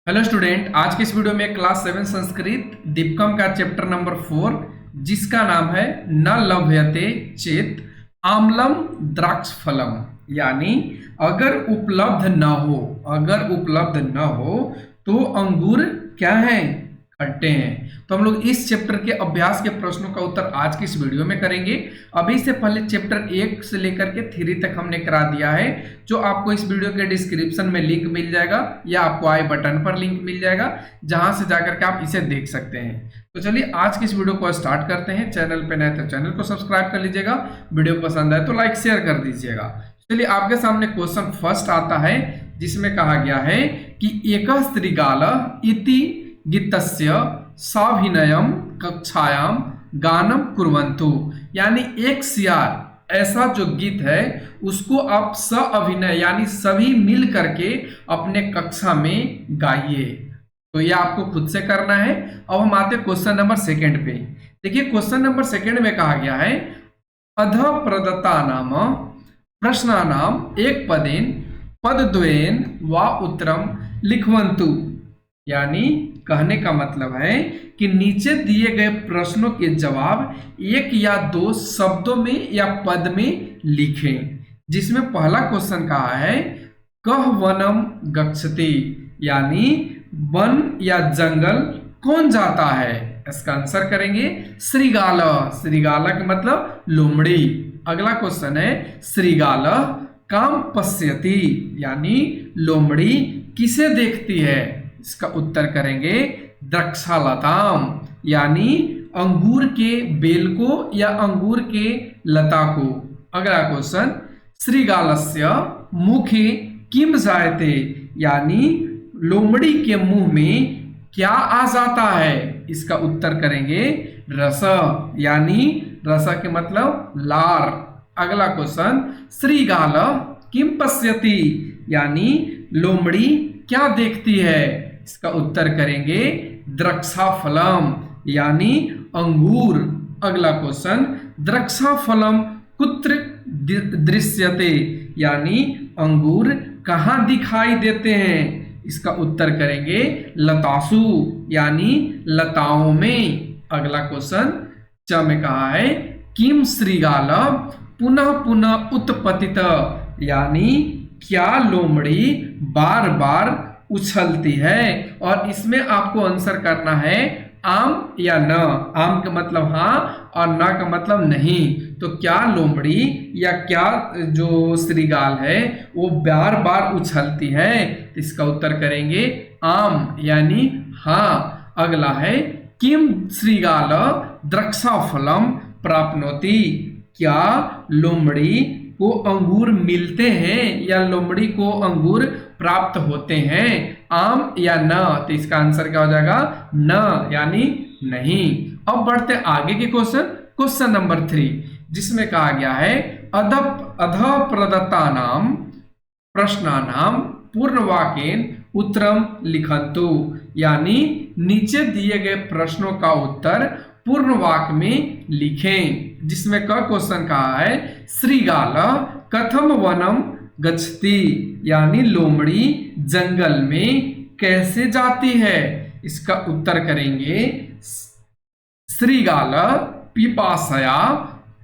Hello student, आज के इस वीडियो में क्लास 7 संस्कृत दीपकम का चैप्टर नंबर 4 जिसका नाम है न लभ्यते चेत आम्लम द्राक्ष फलम। यानी अगर उपलब्ध न हो तो अंगूर क्या है, खट्टे हैं। तो हम लोग इस चैप्टर के अभ्यास के प्रश्नों का उत्तर आज की इस वीडियो में करेंगे। अभी से पहले चैप्टर 1 से लेकर के 3 तक हमने करा दिया है, जो आपको इस वीडियो के डिस्क्रिप्शन में लिंक मिल जाएगा या आपको आई बटन पर लिंक मिल जाएगा, जहां से जाकर के आप इसे देख सकते हैं। तो चलिए आज की इस वीडियो को स्टार्ट करते हैं। चैनल पे नए तो चैनल को सब्सक्राइब कर लीजिएगा, वीडियो पसंद आए तो लाइक शेयर कर दीजिएगा। चलिए आपके सामने क्वेश्चन फर्स्ट आता है, जिसमें कहा गया है कि एकः स्त्रीगालः इति गीतस्य साभिनयम कक्षायाम गानम कुर्वन्तु। यानी एक सियार ऐसा जो गीत है उसको आप स अभिनय यानी सभी मिल करके अपने कक्षा में गाइए। तो ये आपको खुद से करना है। अब हम आते हैं क्वेश्चन नंबर 2 पे। देखिए क्वेश्चन नंबर 2 में कहा गया है अध प्रदत्ता नाम प्रश्नानाम एक पदेन पदद्वयेन वा उत्तरम लिखवन्तु। यानी कहने का मतलब है कि नीचे दिए गए प्रश्नों के जवाब एक या दो शब्दों में या पद में लिखें। जिसमें पहला क्वेश्चन कहा है कह वनम गच्छति, यानी वन या जंगल कौन जाता है। इसका आंसर करेंगे श्रीगाल। श्रीगाल का मतलब लोमड़ी। अगला क्वेश्चन है श्रीगाल काम पश्यति, यानी लोमड़ी किसे देखती है। इसका उत्तर करेंगे द्रक्षालताम, यानी अंगूर के बेल को या अंगूर के लता को। अगला क्वेश्चन श्रीगालस्य मुखे किम जायते, यानी लोमड़ी के मुंह में क्या आ जाता है। इसका उत्तर करेंगे रस, यानी रस के मतलब लार। अगला क्वेश्चन श्रीगाल किम पश्यति, यानी लोमड़ी क्या देखती है। इसका उत्तर करेंगे द्रक्षाफलम, यानी अंगूर। अगला क्वेश्चन द्रक्षाफलम कुत्र दृश्यते, यानी अंगूर कहाँ दिखाई देते हैं। इसका उत्तर करेंगे लतासु, यानी लताओं में। अगला क्वेश्चन च में कहा है किम श्रीगाल पुनः पुनः उत्पतित, यानी क्या लोमड़ी बार बार उछलती है। और इसमें आपको आंसर करना है आम या न। आम का मतलब हाँ और न का मतलब नहीं। तो क्या लोमड़ी या क्या जो श्रीगाल है वो बार बार उछलती है। इसका उत्तर करेंगे आम, यानी हाँ। अगला है किम श्रीगाल द्रक्षाफलम प्राप्नोति, क्या लोमड़ी को अंगूर मिलते हैं या लोमड़ी को अंगूर प्राप्त होते हैं, आम या न। तो इसका आंसर क्या हो जाएगा न, यानी नहीं। अब बढ़ते आगे के क्वेश्चन नंबर 3, जिसमें कहा गया है अध प्रदत्ता नाम प्रश्नानाम पूर्णवाक्येन उत्तरम लिखन्तु, यानी नीचे दिए गए प्रश्नों का उत्तर पूर्ण वाक्य में लिखें। जिसमें का क्वेश्चन कहा है श्रीगाल कथम वनम गच्छति, यानी लोमड़ी जंगल में कैसे जाती है। इसका उत्तर करेंगे श्रीगाल पिपासया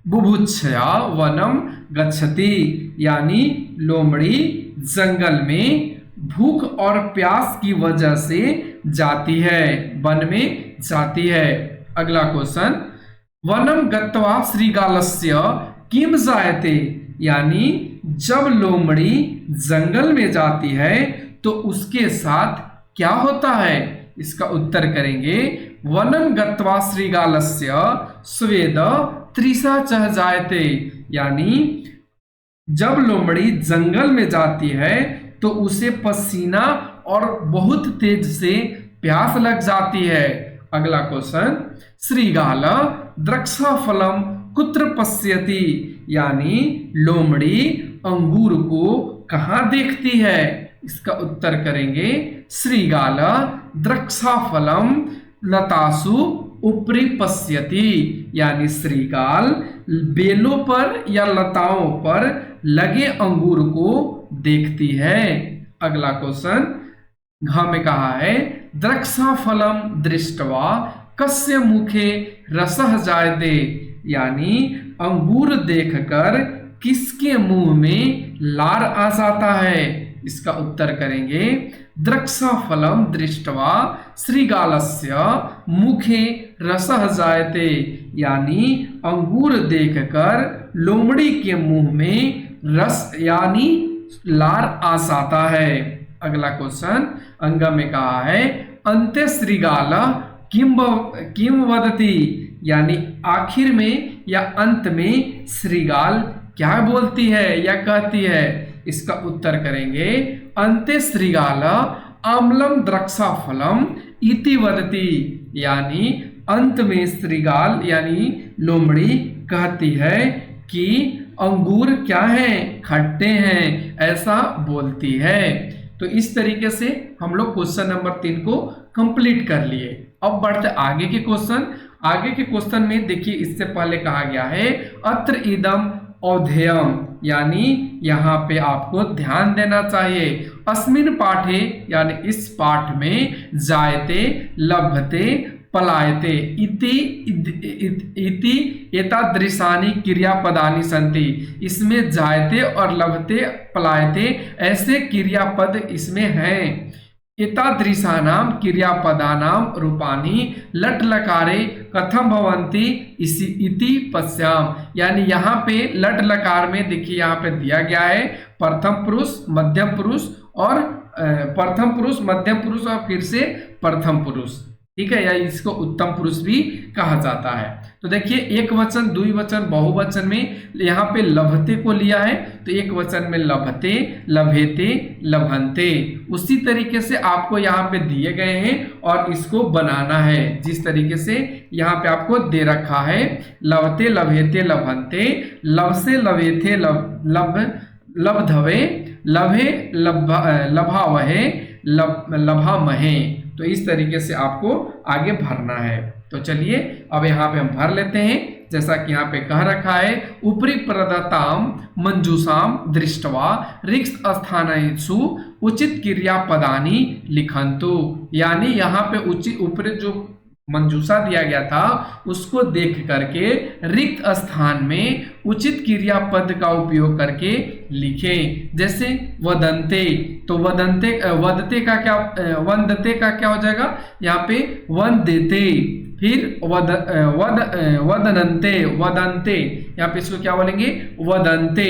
बुभुक्षया वनम गच्छति, यानी लोमड़ी जंगल में भूख और प्यास की वजह से जाती है, वन में जाती है। अगला क्वेश्चन वनम गत्वा श्रीगालस्य किम जायते, यानी जब लोमड़ी जंगल में जाती है तो उसके साथ क्या होता है। इसका उत्तर करेंगे वनम गत्वा श्रीगालस्य स्वेद तृषा चह जायते, यानी जब लोमड़ी जंगल में जाती है तो उसे पसीना और बहुत तेज से प्यास लग जाती है। अगला क्वेश्चन श्रीगाल द्रक्षाफलम कुत्र पश्यति, यानी लोमड़ी अंगूर को कहाँ देखती है। इसका उत्तर करेंगे श्रीगाल द्रक्षाफलम लतासु उपरि पश्यति, यानी श्रीगाल बेलों पर या लताओं पर लगे अंगूर को देखती है। अगला क्वेश्चन घ में कहा है द्रक्षाफलम दृष्टवा कस्य मुखे रसः जायते, यानी अंगूर देखकर किसके मुंह में लार आ जाता है। इसका उत्तर करेंगे द्रक्षाफलम दृष्टवा श्रीगालस्य मुखे रसः जायते, यानी अंगूर देखकर लोमड़ी के मुंह में रस यानी लार आ जाता है। अगला क्वेश्चन अंग में कहा है अंत्य श्रीगाल किम वदति, यानी आखिर में या अंत में श्रीगाल क्या बोलती है या कहती है। इसका उत्तर करेंगे अंत्य श्रीगाल आम्लम द्रक्षाफलम इति वदति, यानी अंत में श्रीगाल यानी लोमड़ी कहती है कि अंगूर क्या है, खट्टे हैं, ऐसा बोलती है। तो इस तरीके से हम लोग क्वेश्चन नंबर 3 को कंप्लीट कर लिए। अब बढ़ते आगे के क्वेश्चन। आगे के क्वेश्चन में देखिए, इससे पहले कहा गया है अत्र इदम औधेयम, यानी यहाँ पे आपको ध्यान देना चाहिए। अस्मिन पाठे, यानी इस पाठ में जायते लभते पलायते इति एतादृशानि क्रियापदानि सन्ति। इसमें जायते और लभते पलायते ऐसे क्रियापद इसमें हैं। एतादृशानां क्रियापदानां रूपाणि लट लकारे कथम भवन्ति इति पश्याम, यानी यहाँ पे लट लकार में देखिए यहाँ पे दिया गया है प्रथम पुरुष मध्यम पुरुष और फिर से प्रथम पुरुष, ठीक है, या इसको उत्तम पुरुष भी कहा जाता है। तो देखिए एक वचन, द्विवचन, बहुवचन में यहाँ पे लभते को लिया है, तो एक वचन में लभते, लभेते, लभंते। उसी तरीके से आपको यहाँ पे दिए गए हैं और इसको बनाना है जिस तरीके से यहाँ पे आपको दे रखा है। लभते, लभेते, लभंते, लब से लभेते, लभधवे, लभे, लभावहे, लभामहे। तो इस तरीके से आपको आगे भरना है। तो चलिए अब यहाँ पे हम भर लेते हैं। जैसा कि यहाँ पे कह रखा है ऊपरी प्रदत्ताम मंजूषाम दृष्टवा रिक्त स्थानेषु उचित क्रियापदानि लिखन्तु, यानी यहाँ पे उचित ऊपरी जो मंजूषा दिया गया था उसको देख करके रिक्त स्थान में उचित क्रियापद का उपयोग करके लिखें। जैसे वदंते, तो वदंते वदते का क्या, वंदते का क्या हो जाएगा, यहाँ पे वंदेते। फिर वदनंते, वदंते, यहाँ पे इसको क्या बोलेंगे, वदंते,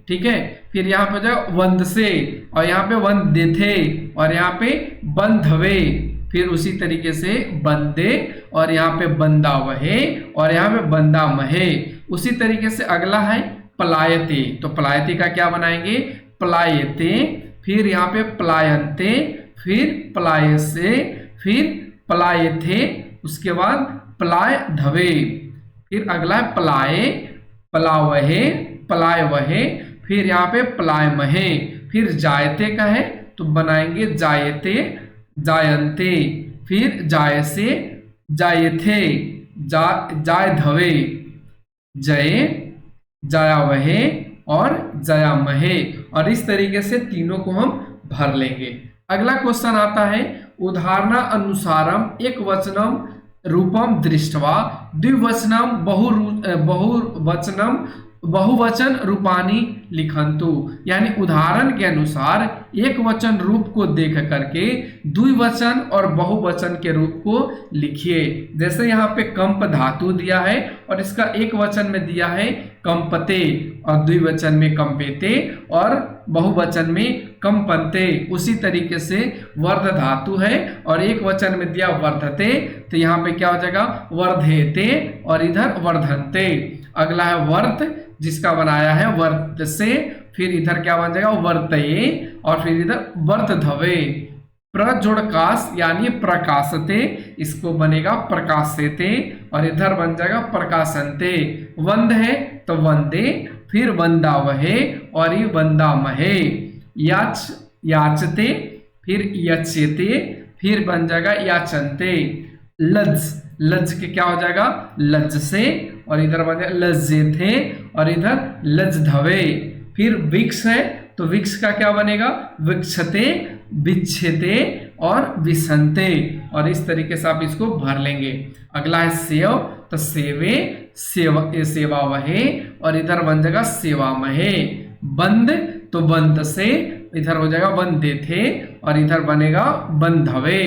ठीक है। फिर यहाँ पे हो जाएगा वंदसे, और यहाँ पे वंदेथे, और यहाँ पे बंधवे। फिर उसी तरीके से बंदे, और यहाँ पे बंदावहे, और यहाँ पे बंदामहे। उसी तरीके से अगला है पलायते, तो पलायते का क्या बनाएंगे, पलायते। फिर यहाँ पे पलायन्ते, फिर पलायसे, फिर पलायथे, उसके बाद पलाय धवे। फिर अगला है पलाये, पलावहे, पलायवहे। फिर यहाँ पे पलायमहे। फिर जायते का है तो बनाएंगे जायते, जायन्ते। फिर जायसे, जायथे, जायधवे, जय, जायावहे और जयामहे। और इस तरीके से तीनों को हम भर लेंगे। अगला क्वेश्चन आता है उदाहरण अनुसारम एक वचनम रूपम दृष्टवा द्विवचनम बहुवचन रूपानी लिखन्तु, यानी उदाहरण के अनुसार एक वचन रूप को देख करके द्विवचन और बहुवचन के रूप को लिखिए। जैसे यहाँ पे कंप धातु दिया है और इसका एक वचन में दिया है कंपते, और द्विवचन में कंपेते और बहुवचन में कंपनते। उसी तरीके से वर्ध धातु है और एक वचन में दिया वर्धते, तो यहाँ पे क्या हो जाएगा वर्धेते, और इधर वर्धनते। अगला है वर्त, जिसका बनाया है वर्त से, फिर इधर क्या बन जाएगा वर्तये, और फिर इधर वर्तधवे। प्रजोड़काश यानी प्रकाशते, इसको बनेगा प्रकाशते, और इधर बन जाएगा प्रकाशनते। वंद है तो वंदे, फिर वंदावहे और ये वंदामहे। याच, याचते, फिर यच्यते, फिर बन जाएगा याचनते। लज, लज के क्या हो जाएगा लज से, और इधर बन जाएगा लज्जेथे, और इधर लजधवे। फिर विक्ष है तो विक्ष का क्या बनेगा विक्षते, विच्छेते, और विसंते, और इस तरीके से आप इसको भर लेंगे। अगला है सेव, तो सेवे सेवा वहे, और इधर बन जाएगा सेवा महे। बंद, तो बंद से इधर हो जाएगा बंदे थे, और इधर बनेगा बंधवे।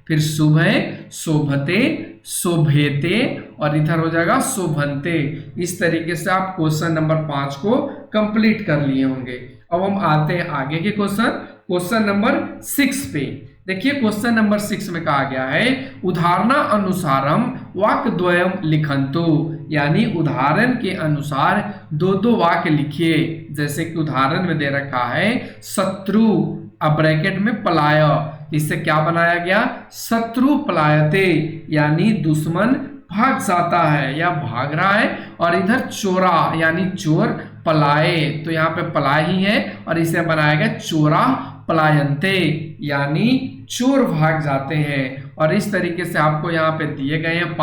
फिर शुभ है शोभते शोभेते, और इधर हो जाएगा शोभनते। इस तरीके से आप क्वेश्चन नंबर 5 को कंप्लीट कर लिए होंगे। अब हम आते हैं आगे के क्वेश्चन नंबर 6 पे। देखिए क्वेश्चन नंबर 6 में कहा गया है उदाहरणा अनुसारम वाक्यद्वयम लिखन्तु, यानी उदाहरण के अनुसार दो वाक्य लिखिए। जैसे कि उदाहरण में दे रखा है शत्रु, अब ब्रैकेट में पलाय, इससे क्या बनाया गया शत्रु पलायते, यानी दुश्मन भाग जाता है या भाग रहा है। और इधर चोरा यानी चोर पलाए, तो यहाँ पे पलाए ही है, और इसे बनाया गया चोरा पलायन्ते, यानी चोर भाग जाते हैं। और इस तरीके से आपको यहाँ पे दिए गए हैं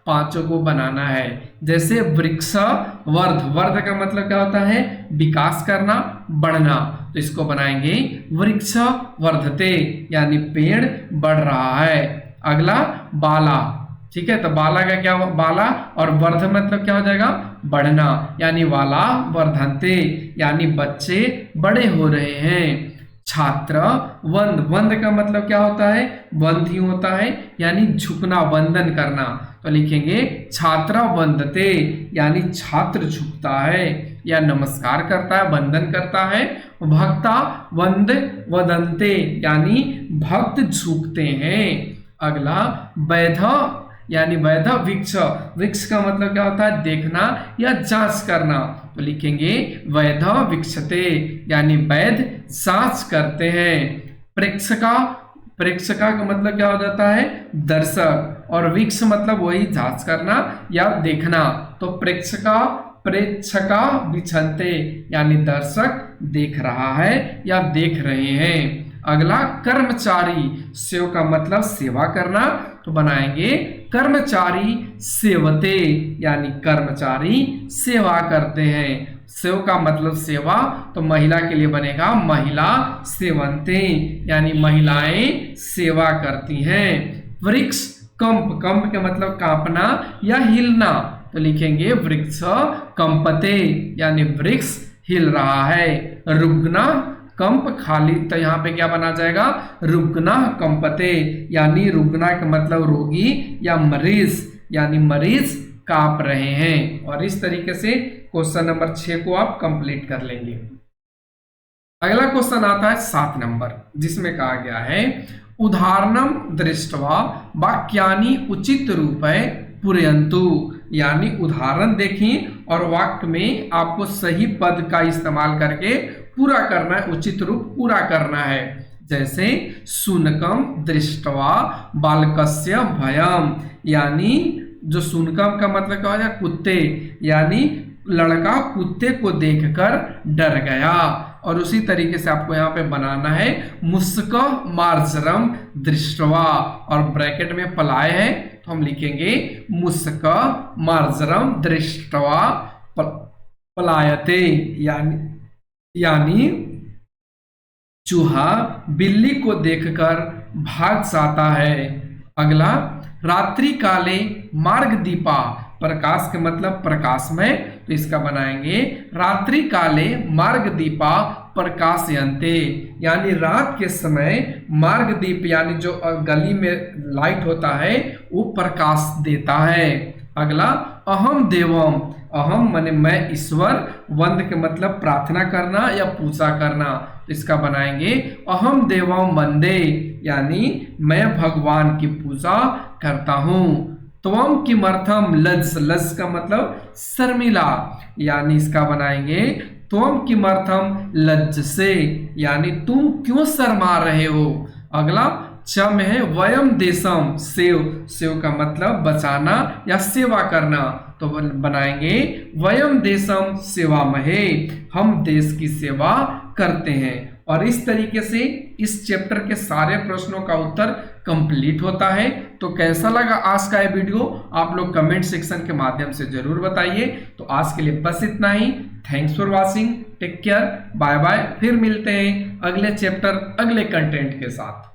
पांचों को बनाना है। जैसे वृक्ष वर्ध, वर्ध का मतलब क्या होता है विकास करना, बढ़ना, तो इसको बनाएंगे वृक्ष वर्धते, यानी पेड़ बढ़ रहा है। अगला बाला, ठीक है, तो बाला का क्या, बाला और वर्ध मतलब क्या हो जाएगा बढ़ना, यानी वाला वर्धनते, यानी बच्चे बड़े हो रहे हैं। छात्र वंद, वंद का मतलब क्या होता है वंद ही होता है, यानी झुकना, वंदन करना, तो लिखेंगे छात्र वंदते, यानी छात्र झुकता है या नमस्कार करता है, वंदन करता है। भक्ता वंद वदंते, यानी भक्त झुकते हैं। अगला वैध, यानी वैध वृक्ष, वृक्ष का मतलब क्या होता है देखना या जांच करना, तो लिखेंगे वैध वृक्षते, यानी वैध जांच करते हैं। प्रेक्षका, प्रेक्षका का मतलब क्या हो जाता है दर्शक, और वृक्ष मतलब वही जांच करना या देखना, तो प्रेक्षका विछनते, यानी दर्शक देख रहा है या देख रहे हैं। अगला कर्मचारी, सेव का मतलब सेवा करना, तो बनाएंगे कर्मचारी सेवते, यानी कर्मचारी सेवा करते हैं। सेव का मतलब सेवा, तो महिला के लिए बनेगा महिला सेवंते, यानी महिलाएं सेवा करती हैं। वृक्ष कंप, कंप के मतलब कांपना या हिलना, तो लिखेंगे वृक्ष कंपते, यानी वृक्ष हिल रहा है। रुग्ना कंप खाली, तो यहाँ पे क्या बना जाएगा रुग्ना कंपते, यानी रुग्ना का मतलब रोगी या मरीज, यानी मरीज कांप रहे हैं। और इस तरीके से क्वेश्चन नंबर 6 को आप कंप्लीट कर लेंगे। अगला क्वेश्चन आता है 7 नंबर, जिसमें कहा गया है उदाहरणम दृष्ट्वा वाक्यानि उचित रूपे पूरयन्तु, यानी उदाहरण देखें और वाक्य में आपको सही पद का इस्तेमाल करके पूरा करना है, उचित रूप पूरा करना है। जैसे शुनकम दृष्ट्वा बालकस्य भयम, यानी जो शुनकम का मतलब क्या हो जाए कुत्ते, यानी लड़का कुत्ते को देखकर डर गया। और उसी तरीके से आपको यहाँ पे बनाना है मुस्क मार्जरम दृष्ट्वा, और ब्रैकेट में पलाए है, तो हम लिखेंगे मुस्क मार्जरम दृष्ट्वा पलायते, यानी चूहा बिल्ली को देखकर भाग जाता है। अगला रात्रि काले मार्ग दीपा, प्रकाश का मतलब प्रकाशमय, तो इसका बनाएंगे रात्रि काले मार्ग दीपा प्रकाशयन्ते, यानी रात के समय मार्ग दीप, यानी जो गली में लाइट होता है वो प्रकाश देता है। अगला अहम देवम, अहम माने मैं ईश्वर, वंद के मतलब प्रार्थना करना या पूजा करना, इसका बनाएंगे अहम देवम वंदे, यानी मैं भगवान की पूजा करता हूँ। त्वम किमर्थम लज्ज, लज्ज का मतलब शर्मिला, यानी इसका बनाएंगे त्वम किमर्थम लज्ज से, यानी तुम क्यों शर्मा रहे हो। अगला च में है वयम देशम, सेव, सेव का मतलब बचाना या सेवा करना, तो बनाएंगे वयम देशम सेवा महे, हम देश की सेवा करते हैं। और इस तरीके से इस चैप्टर के सारे प्रश्नों का उत्तर कंप्लीट होता है। तो कैसा लगा आज का ये वीडियो आप लोग कमेंट सेक्शन के माध्यम से जरूर बताइए। तो आज के लिए बस इतना ही। Thanks for watching, take care, bye bye. फिर मिलते हैं अगले चैप्टर अगले कंटेंट के साथ।